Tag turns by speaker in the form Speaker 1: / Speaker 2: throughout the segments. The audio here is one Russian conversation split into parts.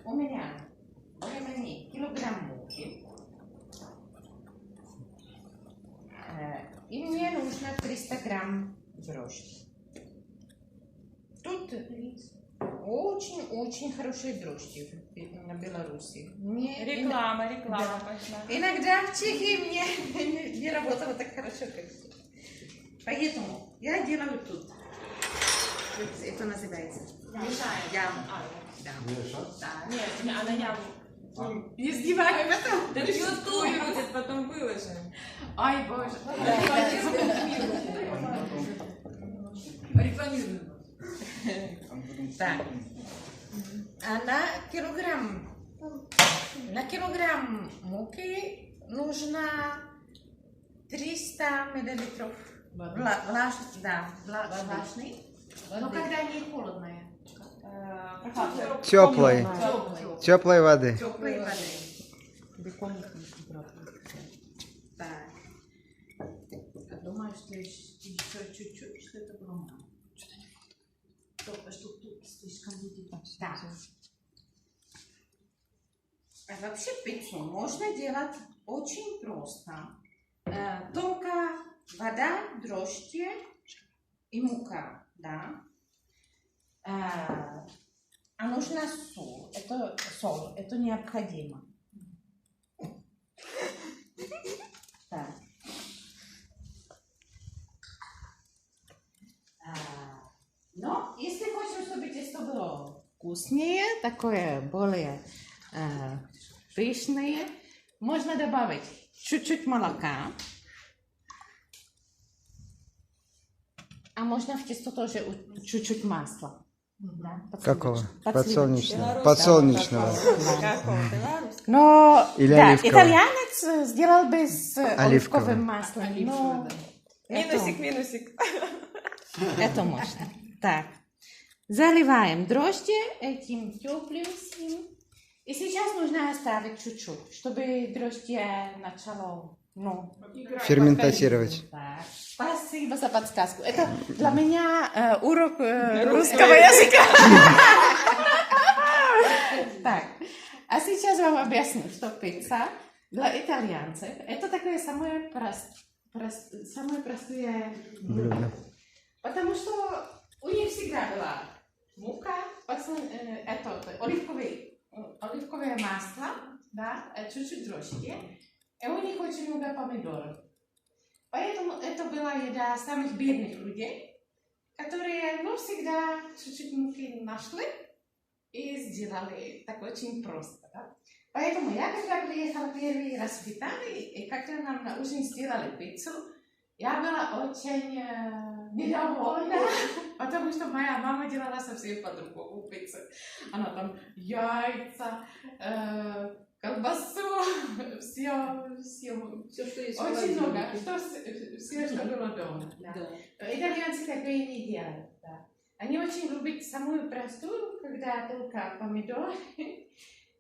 Speaker 1: у меня времени килограмм муки. И мне нужно 300 грамм дрожжи. Тут очень хорошие дрожжи на Беларуси.
Speaker 2: Реклама пошла.
Speaker 1: Иногда в Чехии мне не работало так хорошо, как тут. Поэтому я делаю тут. Это называется яму. Да. Да.
Speaker 2: Нет, она яму.
Speaker 1: Издеваемся.
Speaker 2: Да филтрует, потом выложим.
Speaker 1: Ай, боже.
Speaker 2: Рекламируем.
Speaker 1: Так. А на килограмм муки нужно 300 миллилитров влажной. Но когда не холодная.
Speaker 3: Теплой воды.
Speaker 1: Теплой воды. Так. Я думаю, что еще чуть-чуть, что это было мало. Только что тут слишком будет. Так. А вообще пиццу можно делать очень просто. Только вода, дрожжи и мука, да. А нужна соль. Это необходимо. Так. Но если хочешь, чтобы тесто было вкуснее, такое более пышное, можно добавить чуть-чуть молока. А можно в тесто тоже чуть-чуть масла. Да,
Speaker 3: Какого? Подсолнечного.
Speaker 2: Какого?
Speaker 1: Но
Speaker 3: Или
Speaker 1: да,
Speaker 3: оливкового.
Speaker 1: итальянец сделал без оливковым маслом. Но
Speaker 2: Минусик.
Speaker 1: это можно. Так. Заливаем дрожжи этим теплым сим. И сейчас нужно оставить чуть-чуть, чтобы дрожжи начало
Speaker 3: Ферментировать.
Speaker 1: Так. Спасибо за подсказку. Это для меня урок русского языка. Так. А сейчас вам объясню, что пицца для итальянцев это такое самое простое блюдо. Потому что у них всегда была мука, оливковое масло, да, чуть-чуть дрожжи, и у них очень много помидоров. Поэтому это была еда самых бедных людей, которые всегда чуть-чуть муки нашли и сделали так очень просто. Да? Поэтому я, когда приехала первый раз в Италию, и когда нам на ужин сделали пиццу, я была очень недовольна, потому что моя мама делала совсем по-другому пиццу. Она там яйца, колбасу, все,
Speaker 2: что есть.
Speaker 1: очень много, все, что было дома. Да. Итальянцы такое не делают. Да. Они очень любят самую простую, когда только помидоры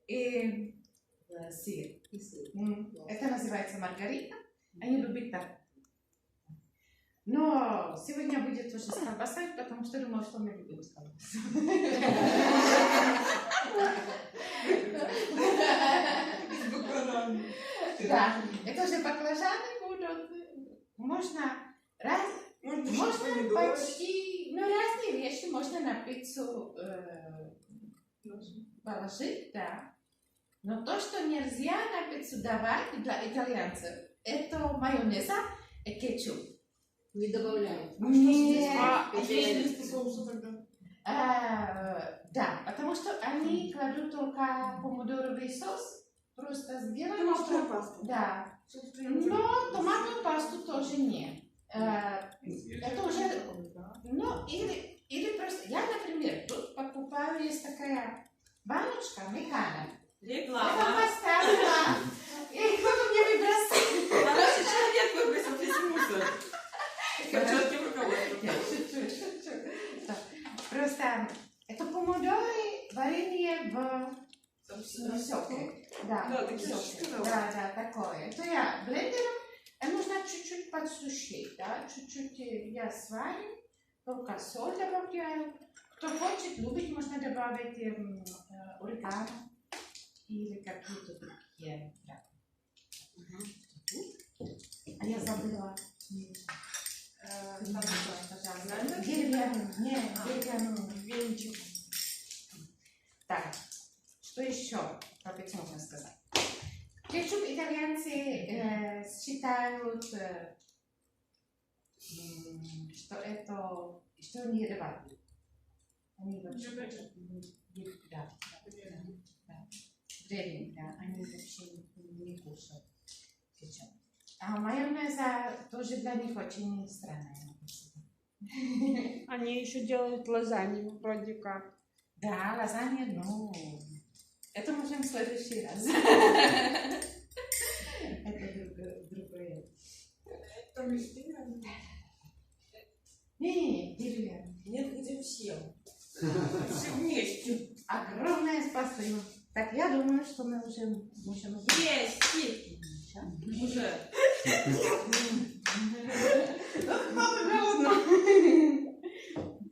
Speaker 1: и сыр. Это называется маргарита. Они любят так. Но сегодня будет тоже с колбасой, потому что думала, что мы любим с колбасой. Да, это уже баклажаны будут. Можно почти, разные вещи можно на пиццу положить, да. Но то, что нельзя на пиццу давать для итальянцев, это майонеза и кетчуп.
Speaker 4: Не добавляют.
Speaker 1: Нет.
Speaker 4: Вместо соуса тогда?
Speaker 1: Да, потому что они кладут только помидоровый соус, просто сделают.
Speaker 4: Томатную пасту.
Speaker 1: Да. Но томатную пасту тоже нет. Это уже, или просто, я, например, тут покупаю, есть такая баночка Мекана.
Speaker 2: Реклама.
Speaker 1: Я поставила, и кто-то мне выбросил.
Speaker 2: Хороший человек выбросил весь мусор. Четким руководством.
Speaker 1: Шучу. Просто это помидоры, варенье в соке. Да,
Speaker 4: так я же сказала.
Speaker 1: Да, такое. Это я блендером, нужно чуть-чуть подсушить, да, чуть-чуть я сварю, только соль добавляю. Кто хочет, любит, можно добавить американо или какие-то другие. Да. А я забыла. Деревянную. Нет, деревянную.
Speaker 2: Венчик.
Speaker 1: Так, что еще про пиццу можно сказать? Кетчуп итальянцы считают, что это, что он едоватый. Они вообще да. Вредный, да, они вообще не кушают кетчуп. А майонеза тоже для них очень странная.
Speaker 2: Они еще делают лазанью вроде как.
Speaker 1: Да, лазанья, ну, это можем в следующий раз. Это другое.
Speaker 2: Это деревянный.
Speaker 1: Не, деревянный.
Speaker 2: Нет, где все. Все вместе.
Speaker 1: Огромное спасибо. Так, я думаю, что мы уже можем...
Speaker 2: Есть! Уже.
Speaker 1: Мама голодна.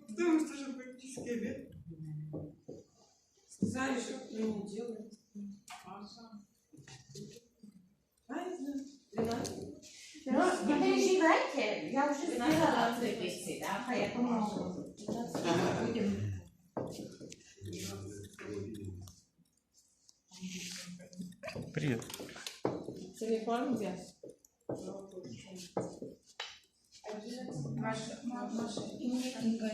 Speaker 2: Думаю, что же практически обед. Сказали, что не делают.
Speaker 1: Но не переживайте, я уже сделала ответы, да, поэтому будем...
Speaker 3: Привет.
Speaker 2: Телефон где?
Speaker 1: Маша, и мне книга.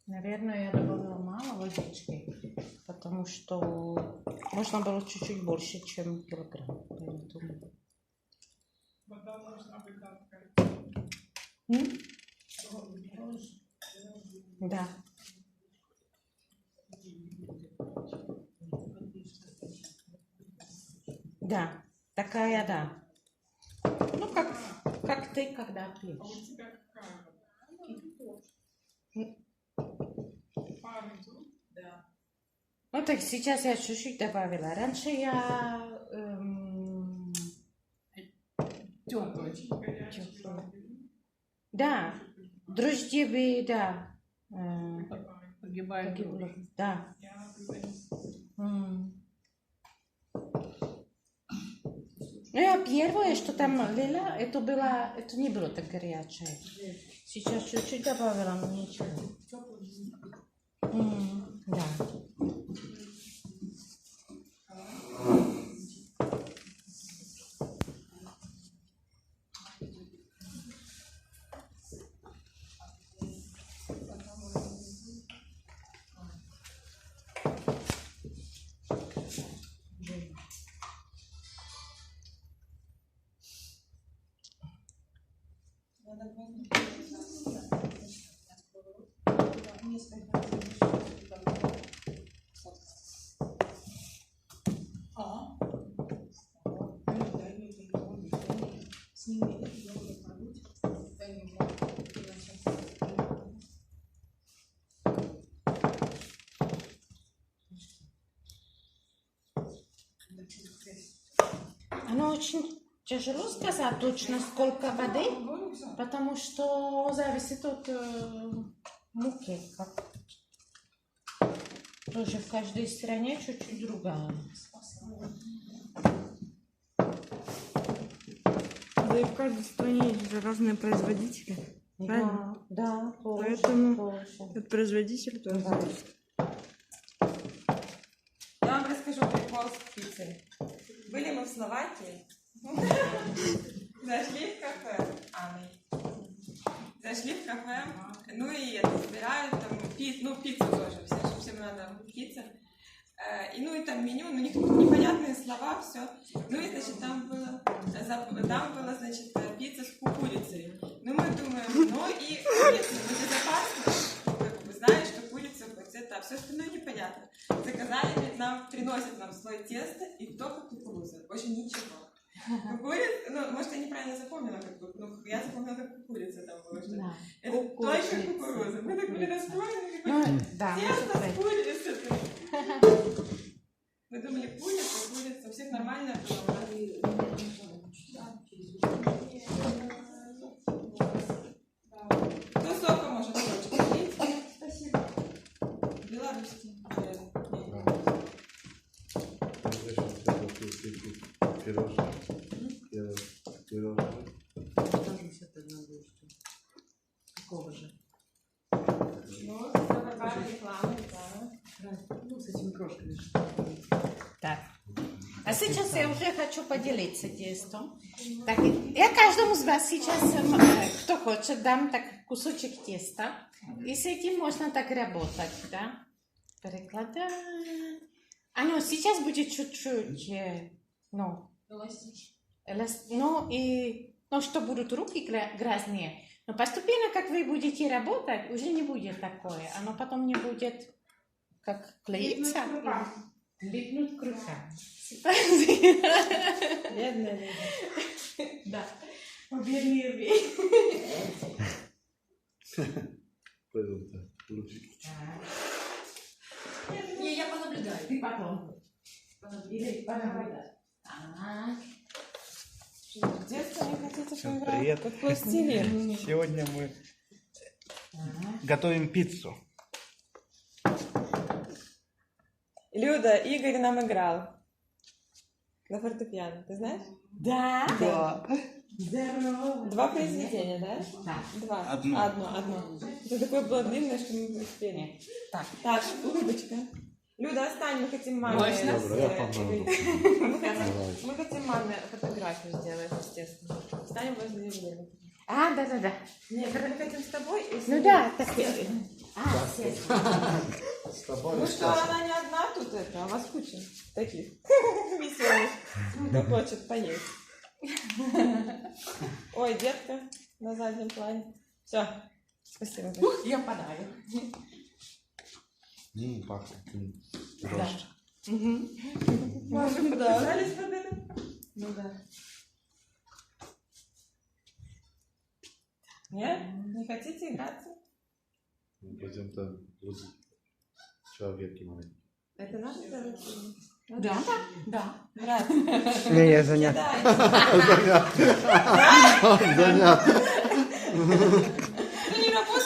Speaker 1: Наверное, я добавила мало водички, потому что можно было чуть-чуть больше, чем килограмм. Поэтому...
Speaker 2: Вода должна быть такая.
Speaker 1: Да. Да, такая, да. Ну, как ты, когда пьешь.
Speaker 2: А у тебя какая вода? Пару, да.
Speaker 1: Ну, так сейчас я чуть-чуть добавила. Раньше я...
Speaker 2: Теплый. Очень горячий.
Speaker 1: Да, дрожжевые, да.
Speaker 2: Погибает.
Speaker 1: Да.
Speaker 2: Я
Speaker 1: Ну, я первое, что там лила, это не было так горячее. Сейчас чуть-чуть добавила, но ничего. Да. Оно очень тяжело сказать точно, сколько воды, потому что зависит от муки. Тоже в каждой стране чуть-чуть другая.
Speaker 5: Да и в каждой стране есть же разные производители. Правильно?
Speaker 1: Да,
Speaker 5: Поэтому от производителя тоже
Speaker 1: Да.
Speaker 5: зависит.
Speaker 2: Я вам расскажу прикол с пиццей. Были мы в Словакии. Зашли в кафе. Зашли в кафе. Ну и это, собирают там пиццу тоже. Всем надо пицца. И ну и там меню, ну непонятные слова, все. Ну и значит там было, значит, пицца с курицей. Ну мы думаем, ну и курица, ну безопасно. Вы знаете, что курица, это, а все остальное непонятно. Заказали, приносят нам слой теста и только кукуруза. Больше ничего. Курица, ну может я неправильно запомнила, я запомнила, как курица там было. Что
Speaker 1: Да.
Speaker 2: это только кукуруза. Мы так были расстроены.
Speaker 1: Ну, да,
Speaker 2: Тесто
Speaker 1: может
Speaker 2: с
Speaker 1: быть.
Speaker 2: курицей. Вы думали, курица, у всех нормальная была. Кто сока может хочет пить? Спасибо. Белорусский.
Speaker 4: Тоже все это одно будет. Какого же?
Speaker 2: Ну, реклама.
Speaker 4: Ну, с этими крошками.
Speaker 1: Так. А сейчас я уже хочу поделиться тестом. Так, я каждому из вас сейчас, кто хочет, дам так кусочек теста. И с этим можно так работать, да? Перекладать. Ну, сейчас будет чуть-чуть, ну, что будут руки грязные. Но постепенно, как вы будете работать, уже не будет такое. Оно потом не будет как клеиться. Липнуть к рукам.
Speaker 2: Бедная Лида.
Speaker 1: Да. Бедные вы.
Speaker 4: Не, я понаблюдаю.
Speaker 1: Ты потом. Или понаблюдай. Так.
Speaker 2: В детстве не хотите
Speaker 3: Всем
Speaker 2: поиграть?
Speaker 3: привет.
Speaker 2: Как пластилин.
Speaker 3: Сегодня мы готовим пиццу.
Speaker 2: Люда, Игорь нам играл. На фортепиано, ты знаешь?
Speaker 1: Да.
Speaker 3: Да.
Speaker 1: Здорово.
Speaker 2: 2 произведения, да?
Speaker 1: Да.
Speaker 2: 2.
Speaker 3: Одно.
Speaker 2: Одно. Это такое было длинное, что мы не успели.
Speaker 1: Так.
Speaker 2: Так, улыбочка. Люда, остань, мы хотим маме.
Speaker 1: Можно?
Speaker 6: Добро, я помогу.
Speaker 2: Мы хотим маме фотографию сделать, естественно. Встанем возле Елены.
Speaker 1: Да.
Speaker 2: Нет, мы хотим с тобой и с
Speaker 1: Ну
Speaker 2: ней.
Speaker 1: да, так. Все.
Speaker 6: С тобой
Speaker 2: Ну что, она не одна тут это, а вас куча таких веселых, кто хочет поесть. Ой, детка на заднем плане. Все, спасибо.
Speaker 1: Я подаю.
Speaker 6: Пахнет.
Speaker 1: Да.
Speaker 2: Мы уже подписались под это? Ну да. Нет? Не хотите играться?
Speaker 6: Пойдем там другие человеки маленькие.
Speaker 2: Это наши традиции?
Speaker 1: Да.
Speaker 2: Брат,
Speaker 3: Не, я занят.
Speaker 2: кидайте.
Speaker 6: Занятно.
Speaker 2: Ты не работаешь?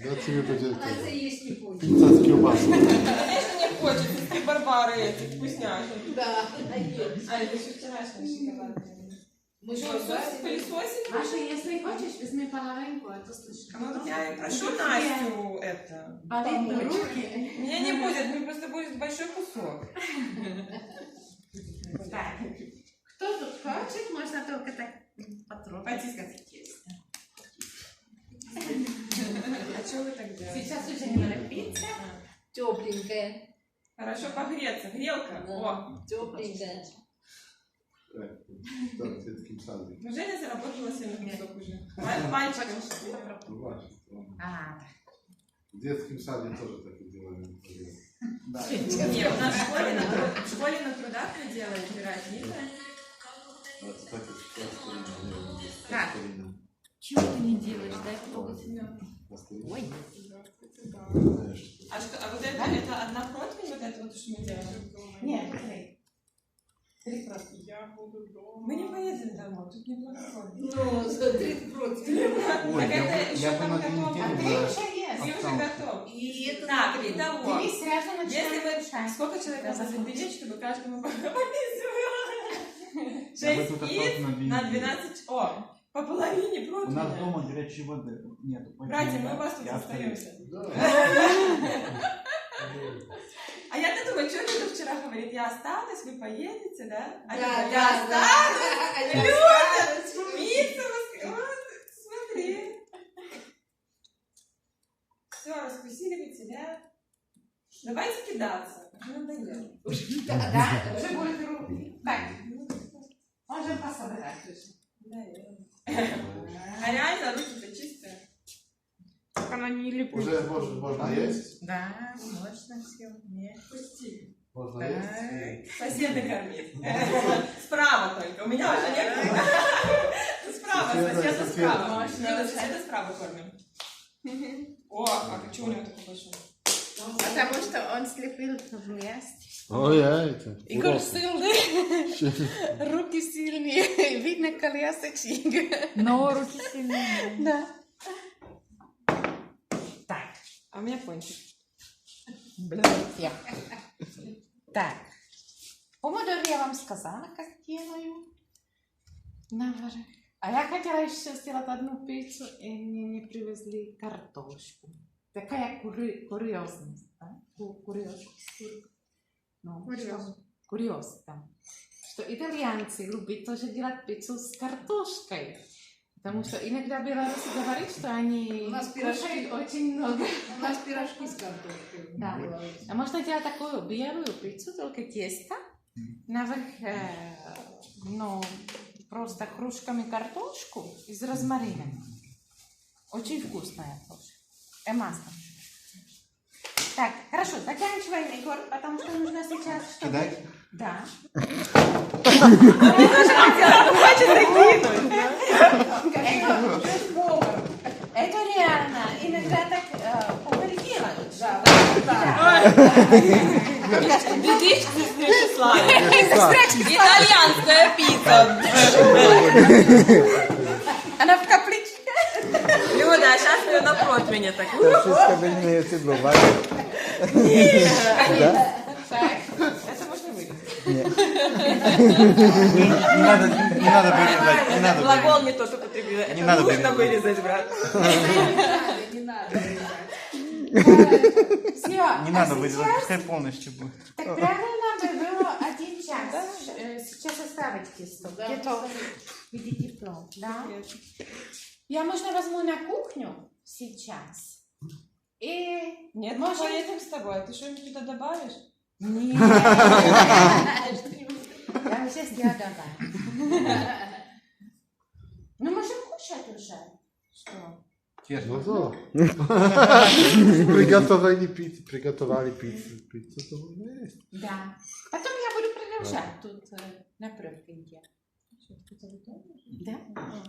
Speaker 6: Да тебе будет
Speaker 4: Она есть не хочет.
Speaker 6: пицца с килбасой.
Speaker 2: Конечно, не хочется. Ты Барбары этих вкусняшек.
Speaker 4: Да, она есть.
Speaker 2: А, это еще вчерашний шоколадный.
Speaker 4: Мы
Speaker 2: Что,
Speaker 4: что,
Speaker 2: соус пылесосить?
Speaker 1: Маша, если хочешь, возьми половинку, а то слишком.
Speaker 2: Ну, я и прошу Настю это.
Speaker 1: Болит руки.
Speaker 2: Меня не будет, мне просто будет большой кусок.
Speaker 1: Так. Кто тут хочет, можно только так потрогать.
Speaker 2: Потискать.
Speaker 1: Тесто.
Speaker 2: А что вы так делаете?
Speaker 1: Сейчас уже не надо пицца.
Speaker 4: Тепленькая.
Speaker 2: Хорошо погреться. Грелка. О.
Speaker 4: Тепленькая.
Speaker 6: Да, в детском саде.
Speaker 2: Ну, Женя заработала себе кусок уже. Мальчиком.
Speaker 6: Ну, ваше. В детском саде тоже так и делали.
Speaker 2: Нет, у нас в школе на трудах мы делаем пироги.
Speaker 1: Так.
Speaker 4: Чего ты не делаешь? Дай попробовать мед.
Speaker 6: Ой.
Speaker 2: А вот это одна противень, вот это вот, что мы делаем?
Speaker 1: Нет, три. Три просто.
Speaker 2: Мы не поедем домой, тут неплохо.
Speaker 4: Ну, смотри, против.
Speaker 6: Ой,
Speaker 2: Так это еще
Speaker 6: я бы
Speaker 2: там
Speaker 6: на
Speaker 2: готово.
Speaker 6: две
Speaker 1: А
Speaker 6: недели
Speaker 1: три
Speaker 6: бы-
Speaker 1: уже есть.
Speaker 2: Ты уже готов.
Speaker 4: И это
Speaker 2: Так, итого.
Speaker 1: Ты сразу
Speaker 2: Если
Speaker 1: начинаем
Speaker 2: мы...
Speaker 1: решать.
Speaker 2: Сколько человек надо заберечь, чтобы каждому пописывать?
Speaker 3: Я бы
Speaker 2: 6
Speaker 3: тут
Speaker 2: яиц
Speaker 3: остался на две
Speaker 2: на
Speaker 3: недели.
Speaker 2: 12... О, по половине
Speaker 3: У нас
Speaker 2: противня.
Speaker 3: дома горячей воды нет.
Speaker 2: Братья, мы у вас тут
Speaker 3: Я остаюсь.
Speaker 2: остаемся.
Speaker 6: Да.
Speaker 2: А я-то думаю, что Люда вчера говорит, я осталась, вы поедете, да? А
Speaker 4: Да,
Speaker 2: Люда, я осталась,
Speaker 4: да.
Speaker 2: Люда, пицца, вот, смотри. Все, раскусили вы тебя. Давайте кидаться. Уже надоело.
Speaker 1: Да, уже будет руки. Так, можем пособирать уже.
Speaker 2: А реально руки-то чистые.
Speaker 5: Так она не липнет.
Speaker 6: Уже можно есть?
Speaker 1: Да, можно все. Нет.
Speaker 2: Пусти.
Speaker 6: Можно есть?
Speaker 2: Соседа кормить. Справа только. У меня уже нет. Справа справа, соседа справа.
Speaker 1: Можно.
Speaker 2: Соседа справа кормим. О, а почему у него такой большой?
Speaker 1: Потому что он слепил вместе.
Speaker 6: Ой, это.
Speaker 1: Игорь сильный, руки сильные, видно колясочник.
Speaker 5: Но руки сильные.
Speaker 1: Да. Так,
Speaker 2: А у меня пончик.
Speaker 1: блюдце. Так, помидоры я вам сказала, как делаю. Наверх. А я хотела еще сделать одну пиццу, и мне не привезли картошку. Такая курьезность, да? Ну, курьез, да. Что итальянцы любят тоже делать пиццу с картошкой. Потому что иногда белорусы говорят, что они
Speaker 4: У нас
Speaker 1: кушают очень много.
Speaker 4: У нас пирожки с картошкой.
Speaker 1: Да. А можно делать такую белую пиццу, только тесто. Наверх, ну, просто кружками картошку из розмарина. Очень вкусная тоже. И масло. Так, хорошо, заканчиваем, Егор, потому что нужно сейчас... чтобы-
Speaker 3: Кидать?
Speaker 1: Да. Это реально. Иногда так повар делают.
Speaker 2: Итальянская пицца.
Speaker 1: Она в капличке.
Speaker 2: Люда, а сейчас ее на противне так.
Speaker 3: To wszystko weźmie cydłować.
Speaker 1: Так, это можно вырезать.
Speaker 3: Nie надо вырезать, не надо
Speaker 2: Глагол не тот употребила. Это
Speaker 3: надо
Speaker 2: нужно
Speaker 3: вырезать.
Speaker 2: вырезать, брат.
Speaker 4: Не надо.
Speaker 1: Все.
Speaker 3: Не надо вырезать, пускай полностью будет.
Speaker 1: Так правильно бы было 1 час. Сейчас оставить тесто. Где-то видите тепло, да? Я, можно, возьму на кухню сейчас. И
Speaker 2: Нет, мы
Speaker 1: может...
Speaker 2: поедем с тобой. Ты что-нибудь туда добавишь?
Speaker 1: Нет. Я уже сделала добавить. Ну, можем кушать уже. Что?
Speaker 6: No to. Приготовили пиццу. Пиццу to można jeść.
Speaker 1: Да. Потом я буду продолжать тут на профиле. Да?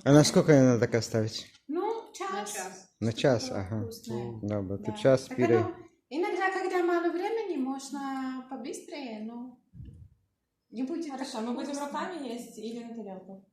Speaker 3: А на сколько ее надо так оставить?
Speaker 1: Ну,
Speaker 4: На
Speaker 1: час.
Speaker 4: час.
Speaker 3: На час, ага.
Speaker 1: Вкусное.
Speaker 3: Добре,
Speaker 1: Да.
Speaker 3: то час
Speaker 1: Так
Speaker 3: пире.
Speaker 1: оно- Иногда, когда мало времени, можно побыстрее, но не будет
Speaker 2: Хорошо,
Speaker 1: так
Speaker 2: мы будем
Speaker 1: вкусно.
Speaker 2: руками есть или на тарелку?